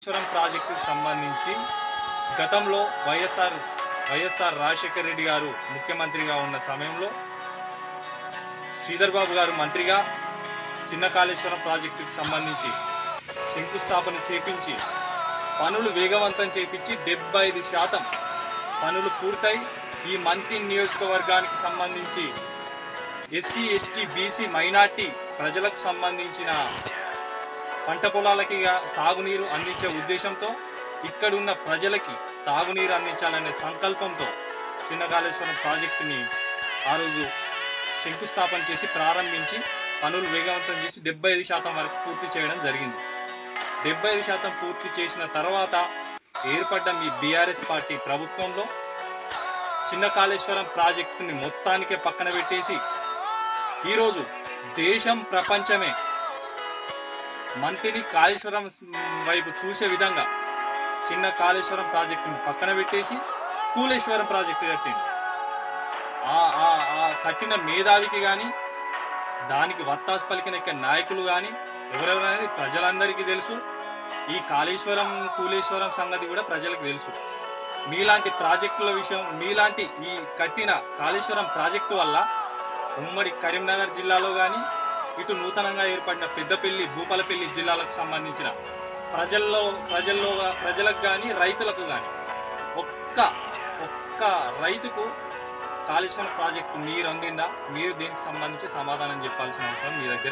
కాళేశ్వరం ప్రాజెక్టుకు సంబంధించి గతంలో వైఎస్ఆర్ రాజశేఖర రెడ్డి గారు ముఖ్యమంత్రిగా ఉన్న సమయంలో శ్రీధర్ బాబు గారు మంత్రిగా చిన్న కాళేశ్వరం ప్రాజెక్టుకు సంబంధించి శంకుస్థాపన చేపించి పనులు వేగవంతం చేపించి 75% పనులు పూర్తయి ఈ మంత్రి నియోజకవర్గానికి సంబంధించి ఎస్సీ ఎస్టీ బీసీ మైనార్టీ ప్రజలకు సంబంధించిన పంట పొలాలకి సాగునీరు అందించే ఉద్దేశంతో ఇక్కడున్న ప్రజలకి తాగునీరు అందించాలనే సంకల్పంతో చిన్న కాళేశ్వరం ప్రాజెక్టుని ఆ రోజు శంకుస్థాపన చేసి ప్రారంభించి పనులు వేగవంతం చేసి 75% వరకు పూర్తి చేయడం జరిగింది. 75% పూర్తి చేసిన తర్వాత ఏర్పడ్డ మీ బీఆర్ఎస్ పార్టీ ప్రభుత్వంలో చిన్న కాళేశ్వరం ప్రాజెక్టుని మొత్తానికే పక్కన పెట్టేసి ఈరోజు దేశం ప్రపంచమే మంత్రిని కాళేశ్వరం వైపు చూసే విధంగా చిన్న కాళేశ్వరం ప్రాజెక్టుని పక్కన పెట్టేసి కూలేశ్వరం ప్రాజెక్టు కట్టింది. ఆ కట్టిన మేధావికి కానీ దానికి వత్తాసు పలికిన నాయకులు కానీ ఎవరెవరనేది ప్రజలందరికీ తెలుసు. ఈ కాళేశ్వరం కూలేశ్వరం సంగతి కూడా ప్రజలకు తెలుసు. మీలాంటి ప్రాజెక్టుల విషయం, మీలాంటి ఈ కట్టిన కాళేశ్వరం ప్రాజెక్టు వల్ల ఉమ్మడి కరీంనగర్ జిల్లాలో కానీ ఇటు నూతనంగా ఏర్పడిన పెద్దపల్లి భూపాలపల్లి జిల్లాలకు సంబంధించిన ప్రజలకు కానీ రైతులకు కానీ ఒక్క రైతుకు కాళేశ్వరం ప్రాజెక్టు నీరు అందిందా? మీరు దీనికి సంబంధించి సమాధానం చెప్పాల్సిన అవసరం మీ దగ్గర